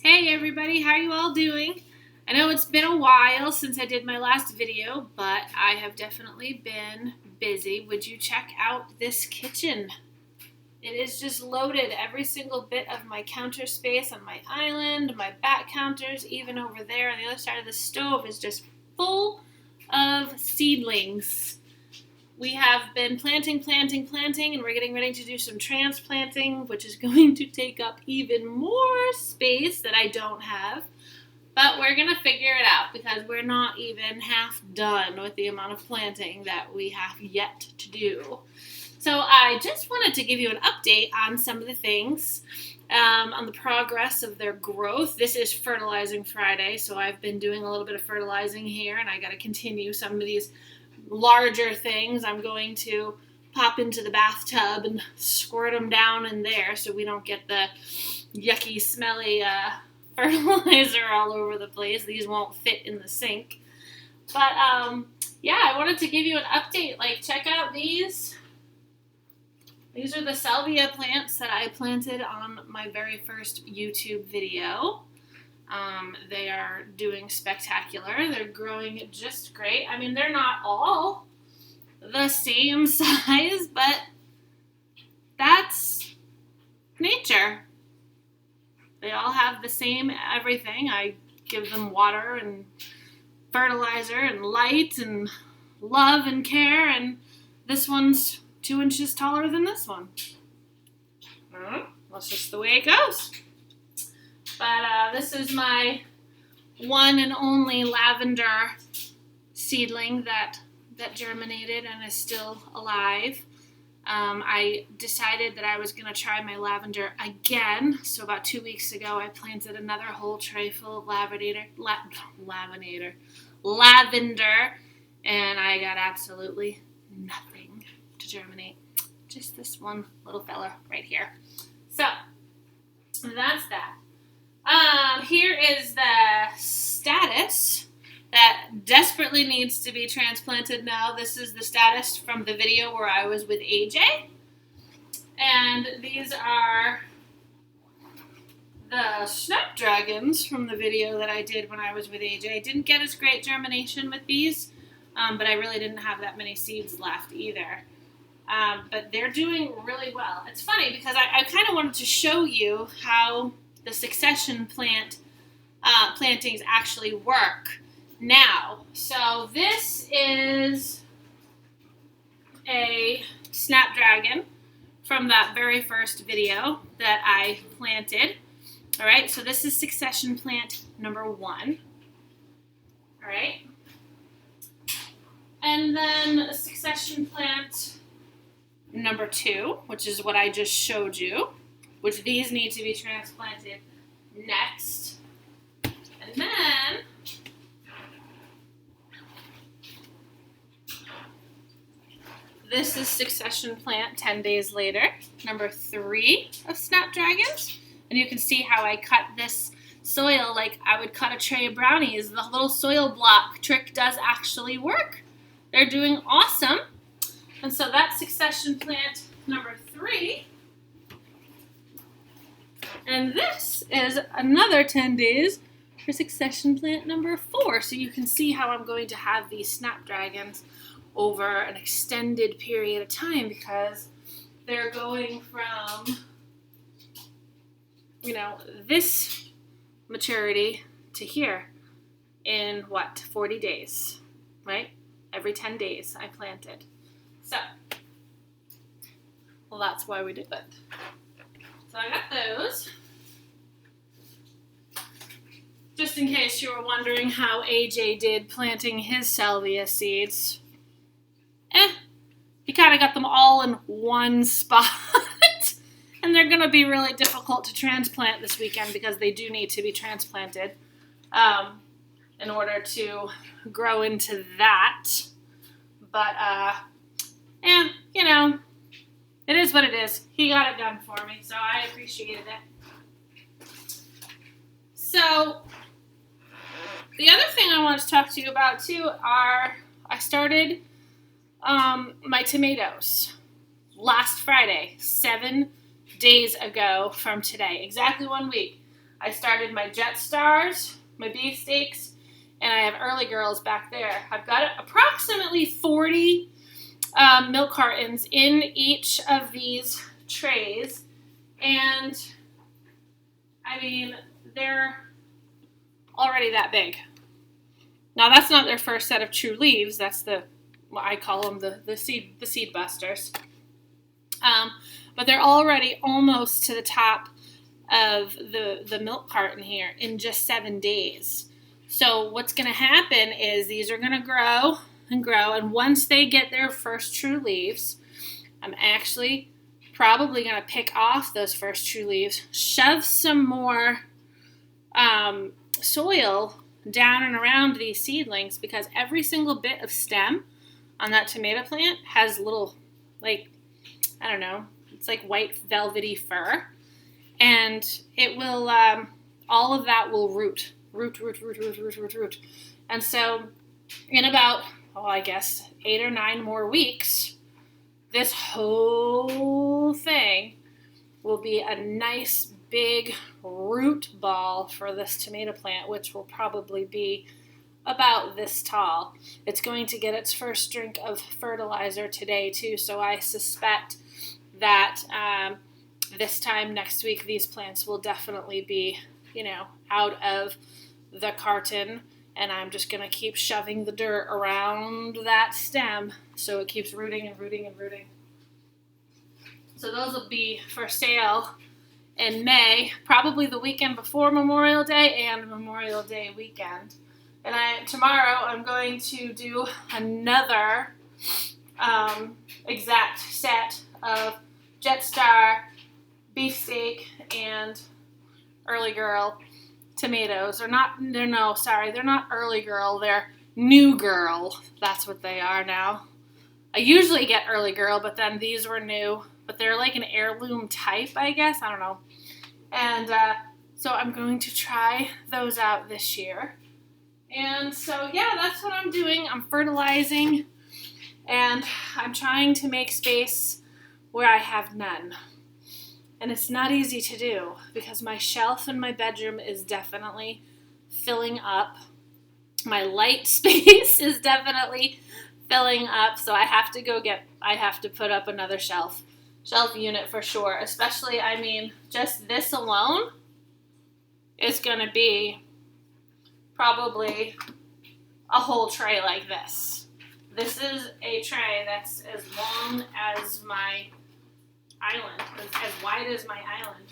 Hey everybody, how are you all doing? I know it's been a while since I did my last video, but I have definitely been busy. Would you check out this kitchen? It is just loaded, every single bit of my counter space on my island, my back counters, even over there on the other side of the stove is just full of seedlings. We have been planting, and we're getting ready to do some transplanting, which is going to take up even more space that I don't have. But we're going to figure it out because we're not even half done with the amount of planting that we have yet to do. So I just wanted to give you an update on some of the things, on the progress of their growth. This is Fertilizing Friday, so I've been doing a little bit of fertilizing here, and I got to continue some of these larger things. I'm going to pop into the bathtub and squirt them down in there so we don't get the yucky, smelly fertilizer all over the place. These won't fit in the sink. But yeah, I wanted to give you an update. Like, check out these. These are the salvia plants that I planted on my very first YouTube video. They are doing spectacular. They're growing just great. I mean, they're not all the same size, but that's nature. They all have the same everything. I give them water and fertilizer and light and love and care, and this one's 2 inches taller than this one. That's just the way it goes. But this is my one and only lavender seedling that germinated and is still alive. I decided that I was going to try my lavender again. So about 2 weeks ago, I planted another whole tray full of lavender, and I got absolutely nothing to germinate. Just this one little fella right here. So that's that. Here is the status that desperately needs to be transplanted now. This is the status from the video where I was with AJ. And these are the snapdragons from the video that I did when I was with AJ. I didn't get as great germination with these, but I really didn't have that many seeds left either. But they're doing really well. It's funny because I kind of wanted to show you how the succession plantings actually work now. So this is a snapdragon from that very first video that I planted. All right, so this is succession plant number 1. All right. And then succession plant number 2, which is what I just showed you, which these need to be transplanted next. And then this is succession plant 10 days later, number 3 of snapdragons. And you can see how I cut this soil like I would cut a tray of brownies. The little soil block trick does actually work. They're doing awesome. And so that's succession plant number 3. And this is another 10 days for succession plant number 4. So you can see how I'm going to have these snapdragons over an extended period of time because they're going from, this maturity to here in 40 days, right? Every 10 days I planted. So, well, that's why we did it. So I got those. Just in case you were wondering how AJ did planting his salvia seeds. He kind of got them all in one spot. And they're going to be really difficult to transplant this weekend because they do need to be transplanted in order to grow into that. But, it is what it is. He got it done for me, so I appreciated it. So, the other thing I want to talk to you about, too, are I started my tomatoes last Friday, 7 days ago from today, exactly 1 week. I started my Jet Stars, my beefsteaks, and I have Early Girls back there. I've got approximately 40 milk cartons in each of these trays, and I mean, they're already that big. Now that's not their first set of true leaves. That's I call them the seed busters. But they're already almost to the top of the milk carton here in just 7 days. So what's going to happen is these are going to grow and grow, and once they get their first true leaves, I'm actually probably going to pick off those first true leaves, shove some more soil down and around these seedlings, because every single bit of stem on that tomato plant has little, like, I don't know, it's like white velvety fur, and it will, all of that will root. And so in about, I guess 8 or 9 more weeks, this whole thing will be a nice big root ball for this tomato plant, which will probably be about this tall. It's going to get its first drink of fertilizer today too, so I suspect that this time next week these plants will definitely be, out of the carton, and I'm just going to keep shoving the dirt around that stem so it keeps rooting and rooting and rooting. So those will be for sale in May, probably the weekend before Memorial Day and Memorial Day weekend. And tomorrow I'm going to do another exact set of Jet Star, beefsteak, and Early Girl tomatoes. They're not Early Girl, they're New Girl. That's what they are now. I usually get Early Girl, but then these were new. But they're like an heirloom type, I guess. I don't know. And so I'm going to try those out this year. And so, yeah, that's what I'm doing. I'm fertilizing, and I'm trying to make space where I have none. And it's not easy to do because my shelf in my bedroom is definitely filling up. My light space is definitely filling up, so I have to put up another shelf unit for sure. Especially, just this alone is going to be probably a whole tray like this. This is a tray that's as long as my island, as wide as my island.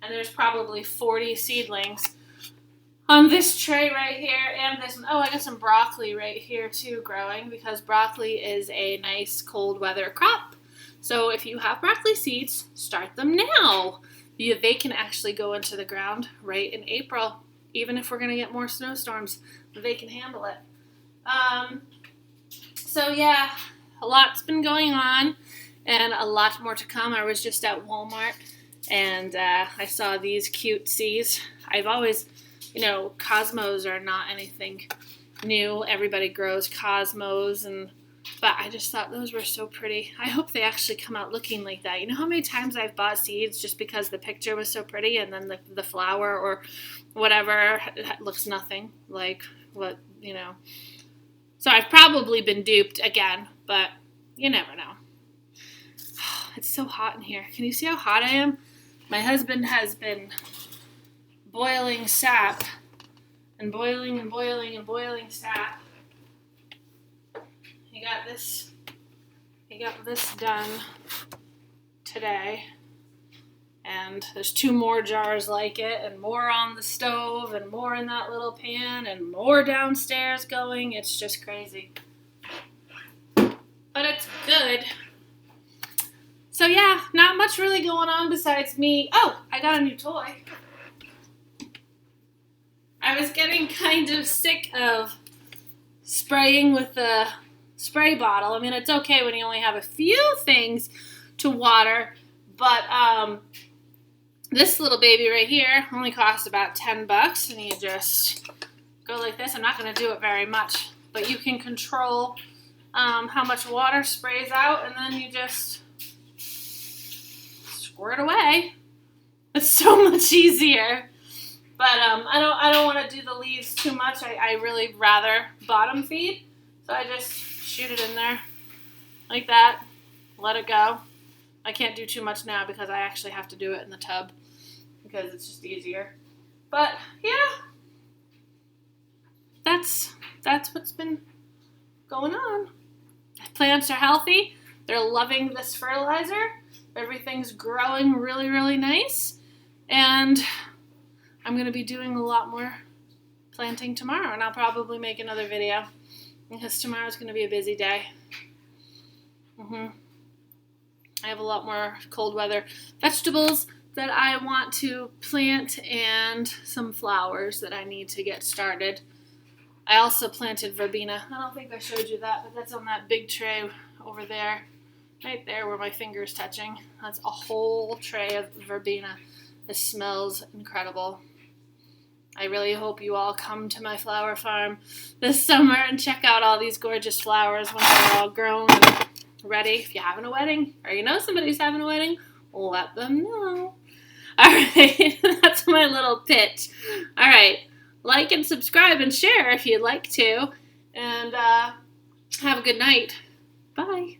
And there's probably 40 seedlings on this tray right here, and I got some broccoli right here too growing, because broccoli is a nice cold weather crop. So if you have broccoli seeds, start them now. They can actually go into the ground right in April. Even if we're going to get more snowstorms, they can handle it. So yeah, a lot's been going on and a lot more to come. I was just at Walmart and I saw these cutesies. I've always, cosmos are not anything new. Everybody grows cosmos, but I just thought those were so pretty. I hope they actually come out looking like that. You know how many times I've bought seeds just because the picture was so pretty, and then the flower or whatever looks nothing like what, So I've probably been duped again, but you never know. It's so hot in here. Can you see how hot I am? My husband has been boiling sap and boiling and boiling and boiling sap. He got this done today, and there's 2 more jars like it, and more on the stove, and more in that little pan, and more downstairs going. It's just crazy, but it's good. So yeah, not much really going on besides me. Oh, I got a new toy. I was getting kind of sick of spraying with the spray bottle. It's okay when you only have a few things to water, but this little baby right here only costs about $10, and you just go like this. I'm not going to do it very much, but you can control how much water sprays out, and then you just squirt away. It's so much easier But I don't want to do the leaves too much. I really rather bottom feed. So I just shoot it in there like that. Let it go. I can't do too much now because I actually have to do it in the tub because it's just easier. But yeah, that's what's been going on. Plants are healthy. They're loving this fertilizer. Everything's growing really, really nice. And I'm going to be doing a lot more planting tomorrow, and I'll probably make another video because tomorrow's going to be a busy day. I have a lot more cold weather vegetables that I want to plant and some flowers that I need to get started. I also planted verbena. I don't think I showed you that, but that's on that big tray over there, right there where my finger's touching. That's a whole tray of verbena. This smells incredible. I really hope you all come to my flower farm this summer and check out all these gorgeous flowers once they're all grown and ready. If you're having a wedding or you know somebody who's having a wedding, let them know. All right, that's my little pitch. All right, like and subscribe and share if you'd like to. And have a good night. Bye.